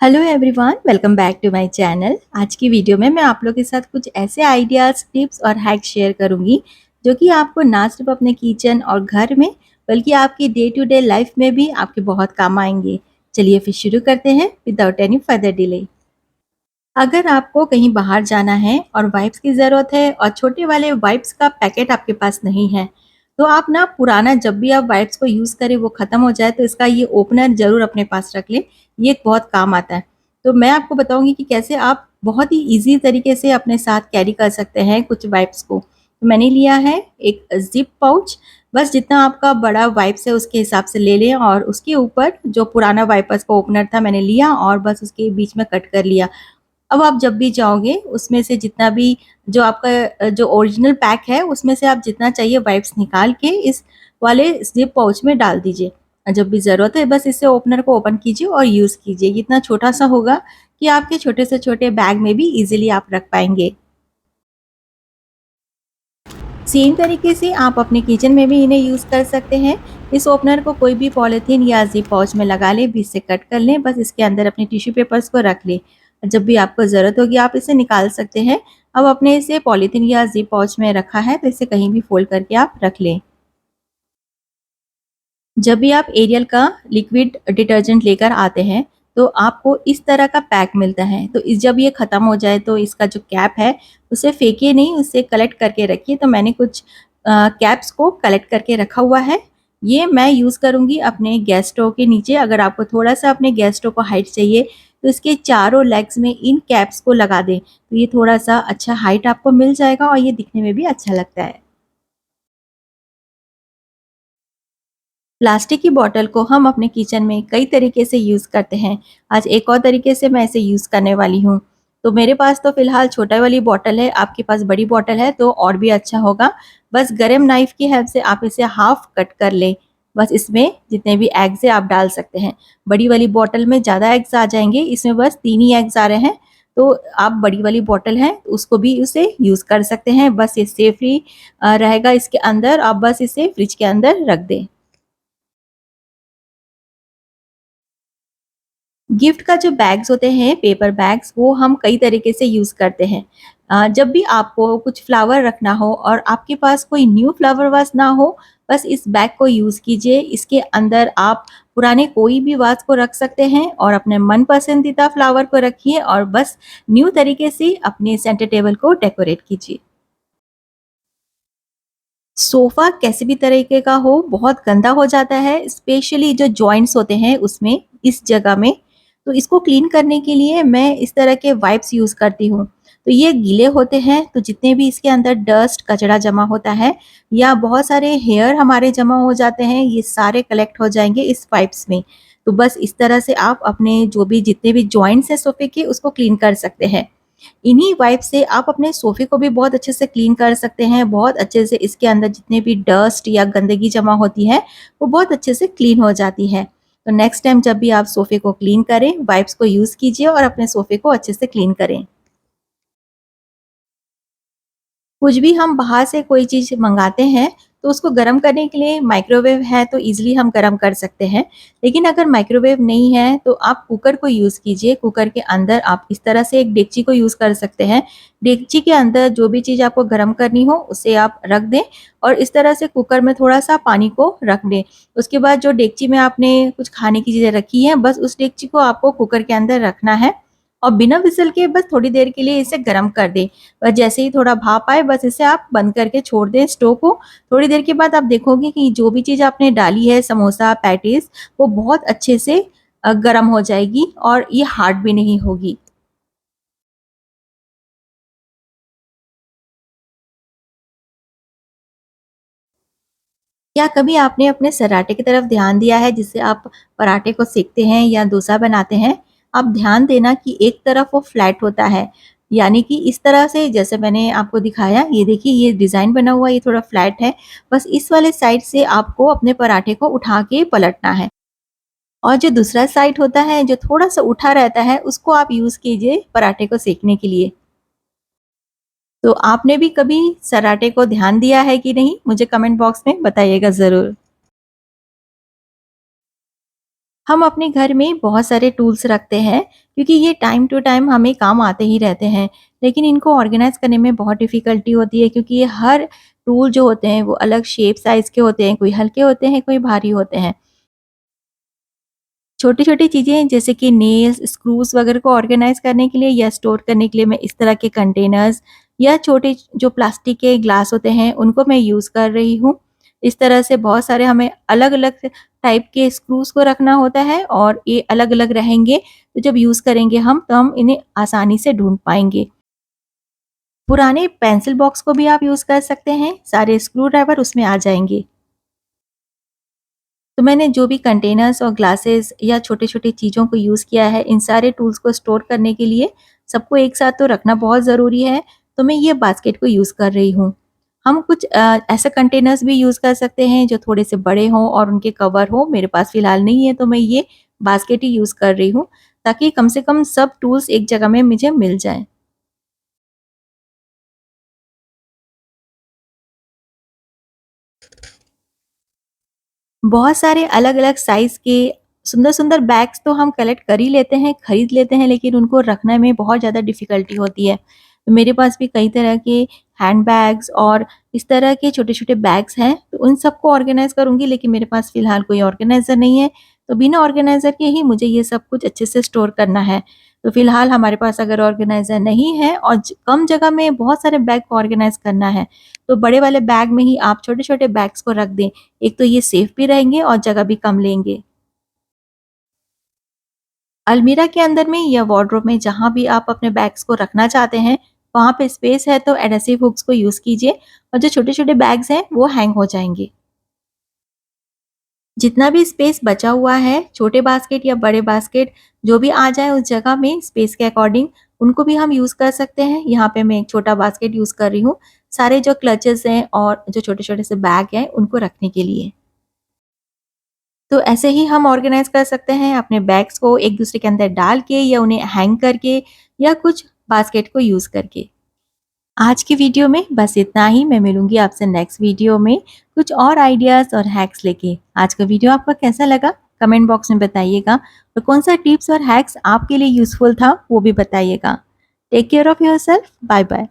Hello everyone, welcome back to my channel. आज की video में मैं आप लोगों के साथ कुछ ऐसे आइडियाज़, टिप्स और हैक शेयर करूंगी जो कि आपको ना सिर्फ अपने किचन और घर में बल्कि आपकी डे टू डे लाइफ में भी आपके बहुत काम आएंगे। चलिए फिर शुरू करते हैं विदाउट एनी फर्दर डिले। अगर आपको कहीं बाहर जाना है और वाइप्स की ज़रूरत है और छोटे वाले वाइप्स का पैकेट आपके पास नहीं है, तो आप ना पुराना जब भी आप वाइप्स को यूज़ करें वो ख़त्म हो जाए तो इसका ये ओपनर ज़रूर अपने पास रख लें। ये बहुत काम आता है। तो मैं आपको बताऊंगी कि कैसे आप बहुत ही ईजी तरीके से अपने साथ कैरी कर सकते हैं कुछ वाइप्स को। तो मैंने लिया है एक जिप पाउच। बस जितना आपका बड़ा वाइप्स है उसके हिसाब से ले लें और उसके ऊपर जो पुराना वाइपर्स का ओपनर था मैंने लिया और बस उसके बीच में कट कर लिया। अब आप जब भी जाओगे उसमें से जितना भी जो आपका जो ओरिजिनल पैक है उसमें से आप जितना चाहिए वाइप्स निकाल के इस वाले जिप पाउच में डाल दीजिए। जब भी ज़रूरत है बस इससे ओपनर को ओपन कीजिए और यूज़ कीजिए। ये इतना छोटा सा होगा कि आपके छोटे से छोटे बैग में भी इजीली आप रख पाएंगे। सेम तरीके से आप अपने किचन में भी इन्हें यूज़ कर सकते हैं। इस ओपनर को कोई भी पॉलीथीन या जिप पाउच में लगा लें, बीच से कट कर लें, बस इसके अंदर अपने टिश्यू पेपर्स को रख लें। जब भी आपको ज़रूरत होगी आप इसे निकाल सकते हैं। अब अपने इसे पॉलीथीन या जिप पाउच में रखा है तो इसे कहीं भी फोल्ड करके आप रख लें। जब भी आप एरियल का लिक्विड डिटर्जेंट लेकर आते हैं तो आपको इस तरह का पैक मिलता है। तो इस जब ये ख़त्म हो जाए तो इसका जो कैप है उसे फेंकिए नहीं, उसे कलेक्ट करके रखिए। तो मैंने कुछ कैप्स को कलेक्ट करके रखा हुआ है। ये मैं यूज़ करूँगी अपने गैस स्टोव के नीचे। अगर आपको थोड़ा सा अपने गैस स्टोव को हाइट चाहिए तो इसके चारों लेग्स में इन कैप्स को लगा दें, तो ये थोड़ा सा अच्छा हाइट आपको मिल जाएगा और ये दिखने में भी अच्छा लगता है। प्लास्टिक की बॉटल को हम अपने किचन में कई तरीके से यूज़ करते हैं। आज एक और तरीके से मैं इसे यूज़ करने वाली हूँ। तो मेरे पास तो फ़िलहाल छोटा वाली बॉटल है, आपके पास बड़ी बॉटल है तो और भी अच्छा होगा। बस गरम नाइफ़ की हेल्प से आप इसे हाफ़ कट कर लें। बस इसमें जितने भी एग्स हैं आप डाल सकते हैं। बड़ी वाली बॉटल में ज़्यादा एग्स आ जाएँगे, इसमें बस 3 ही एग्स आ रहे हैं। तो आप बड़ी वाली बॉटल है उसको भी उसे यूज़ कर सकते हैं। बस ये सेफ़ली रहेगा इसके अंदर, आप बस इसे फ्रिज के अंदर रख दें। गिफ्ट का जो बैग्स होते हैं, पेपर बैग्स, वो हम कई तरीके से यूज़ करते हैं। जब भी आपको कुछ फ्लावर रखना हो और आपके पास कोई न्यू फ्लावर वास ना हो, बस इस बैग को यूज़ कीजिए। इसके अंदर आप पुराने कोई भी वास को रख सकते हैं और अपने मन पसंदीदा फ्लावर को रखिए और बस न्यू तरीके से अपने सेंटर टेबल को डेकोरेट कीजिए। सोफ़ा कैसे भी तरीके का हो, बहुत गंदा हो जाता है, स्पेशली जो जॉइंट्स होते हैं उसमें, इस जगह में। तो इसको क्लीन करने के लिए मैं इस तरह के वाइप्स यूज़ करती हूँ। तो ये गीले होते हैं, तो जितने भी इसके अंदर डस्ट, कचरा जमा होता है या बहुत सारे हेयर हमारे जमा हो जाते हैं, ये सारे कलेक्ट हो जाएँगे इस वाइप्स में। तो बस इस तरह से आप अपने जो भी जितने भी जॉइंट्स हैं सोफ़े के, उसको क्लीन कर सकते हैं। इन्हीं वाइप से आप अपने सोफ़े को भी बहुत अच्छे से क्लीन कर सकते हैं। बहुत अच्छे से इसके अंदर जितने भी डस्ट या गंदगी जमा होती है, वो बहुत अच्छे से क्लीन हो जाती है। तो नेक्स्ट टाइम जब भी आप सोफ़े को क्लीन करें, वाइप्स को यूज़ कीजिए और अपने सोफ़े को अच्छे से क्लीन करें। कुछ भी हम बाहर से कोई चीज़ मँगाते हैं, तो उसको गरम करने के लिए माइक्रोवेव है तो ईज़िली हम गरम कर सकते हैं। लेकिन अगर माइक्रोवेव नहीं है तो आप कुकर को यूज़ कीजिए। कुकर के अंदर आप इस तरह से एक डेगची को यूज़ कर सकते हैं। डेगची के अंदर जो भी चीज़ आपको गरम करनी हो उसे आप रख दें और इस तरह से कुकर में थोड़ा-सा पानी को रख दें। उसके बाद जो डेगची में आपने कुछ खाने की चीज़ें रखी हैं, बस उस डेगची को आपको कुकर के अंदर रखना है और बिना व्हिसल के बस थोड़ी देर के लिए इसे गरम कर दें। बस जैसे ही थोड़ा भाप आए बस इसे आप बंद करके छोड़ दें स्टोव को। थोड़ी देर के बाद आप देखोगे कि जो भी चीज़ आपने डाली है समोसा, पैटीज़, वो बहुत अच्छे से गरम हो जाएगी और ये हार्ड भी नहीं होगी। क्या कभी आपने अपने सराटे की तरफ ध्यान दिया है जिससे आप पराठे को सेकते हैं या डोसा बनाते हैं? आप ध्यान देना कि एक तरफ वो फ्लैट होता है, यानी कि इस तरह से जैसे मैंने आपको दिखाया, ये देखिए ये डिज़ाइन बना हुआ है, ये थोड़ा फ्लैट है। बस इस वाले साइड से आपको अपने पराठे को उठा के पलटना है और जो दूसरा साइड होता है, जो थोड़ा-सा उठा रहता है, उसको आप यूज़ कीजिए पराठे को सेकने के लिए। तो आपने भी कभी सराटे को ध्यान दिया है कि नहीं? मुझे कमेंट बॉक्स में बताइएगा ज़रूर। हम अपने घर में बहुत सारे टूल्स रखते हैं क्योंकि ये टाइम टू टाइम हमें काम आते ही रहते हैं, लेकिन इनको ऑर्गेनाइज करने में बहुत डिफ़िकल्टी होती है क्योंकि ये हर टूल जो होते हैं वो अलग शेप साइज़ के होते हैं, कोई हल्के होते हैं, कोई भारी होते हैं। छोटी-छोटी चीज़ें जैसे कि नेल्स, स्क्रूज़ वगैरह को ऑर्गेनाइज़ करने के लिए या स्टोर करने के लिए मैं इस तरह के कंटेनर्स या छोटे जो प्लास्टिक के ग्लास होते हैं, उनको मैं यूज़ कर रही हूँ। इस तरह से बहुत सारे हमें अलग-अलग टाइप के स्क्रूज़ को रखना होता है और ये अलग-अलग रहेंगे, तो जब यूज़ करेंगे हम, तो हम इन्हें आसानी से ढूँढ पाएँगे। पुराने पेंसिल बॉक्स को भी आप यूज़ कर सकते हैं, सारे स्क्रू ड्राइवर उसमें आ जाएँगे। तो मैंने जो भी कंटेनर्स और ग्लासेस या छोटे-छोटे चीज़ों को यूज़ किया है, इन सारे टूल्स को स्टोर करने के लिए सबको एक साथ तो रखना बहुत ज़रूरी है, तो मैं ये बास्केट को यूज़ कर रही हूँ। हम कुछ ऐसे कंटेनर्स भी यूज़ कर सकते हैं जो थोड़े से बड़े हों और उनके कवर हो, मेरे पास फ़िलहाल नहीं है तो मैं ये बास्केट ही यूज़ कर रही हूँ, ताकि कम से कम सब टूल्स एक जगह में मुझे मिल जाएँ। बहुत सारे अलग-अलग साइज़ के सुंदर-सुंदर बैग्स तो हम कलेक्ट कर ही लेते हैं, खरीद लेते हैं, लेकिन उनको रखने में बहुत ज़्यादा डिफ़िकल्टी होती है। तो मेरे पास भी कई तरह के हैंड बैग्स और इस तरह के छोटे-छोटे बैग्स हैं, तो उन सबको ऑर्गेनाइज़ करूँगी, लेकिन मेरे पास फ़िलहाल कोई ऑर्गेनाइज़र नहीं है, तो बिना ऑर्गेनाइज़र के ही मुझे ये सब कुछ अच्छे से स्टोर करना है। तो फ़िलहाल हमारे पास अगर ऑर्गेनाइज़र नहीं है और कम जगह में बहुत सारे बैग को ऑर्गेनाइज़ करना है, तो बड़े वाले बैग में ही आप छोटे-छोटे बैग्स को रख दें। एक तो ये सेफ भी रहेंगे और जगह भी कम लेंगे। अलमीरा के अंदर में या वार्डरोब में जहाँ भी आप अपने बैग्स को रखना चाहते हैं, वहाँ पे स्पेस है तो एडहेसिव हुक्स को यूज़ कीजिए और जो छोटे-छोटे बैग्स हैं वो हैंग हो जाएँगे। जितना भी स्पेस बचा हुआ है, छोटे बास्केट या बड़े बास्केट जो भी आ जाए उस जगह में स्पेस के अकॉर्डिंग उनको भी हम यूज़ कर सकते हैं। यहाँ पे मैं एक छोटा बास्केट यूज़ कर रही हूँ, सारे जो क्लचेज़ हैं और जो छोटे-छोटे से बैग हैं उनको रखने के लिए। तो ऐसे ही हम ऑर्गेनाइज़ कर सकते हैं अपने बैग्स को एक-दूसरे के अंदर डाल के या उन्हें हैंग करके या कुछ बास्केट को यूज़ करके। आज की वीडियो में बस इतना ही, मैं मिलूँगी आपसे नेक्स्ट वीडियो में कुछ और आइडियाज़ और हैक्स लेके। आज का वीडियो आपको कैसा लगा? कमेंट बॉक्स में बताइएगा और कौन-सा टिप्स और हैक्स आपके लिए यूज़फुल था वो भी बताइएगा। Take care of yourself, bye bye.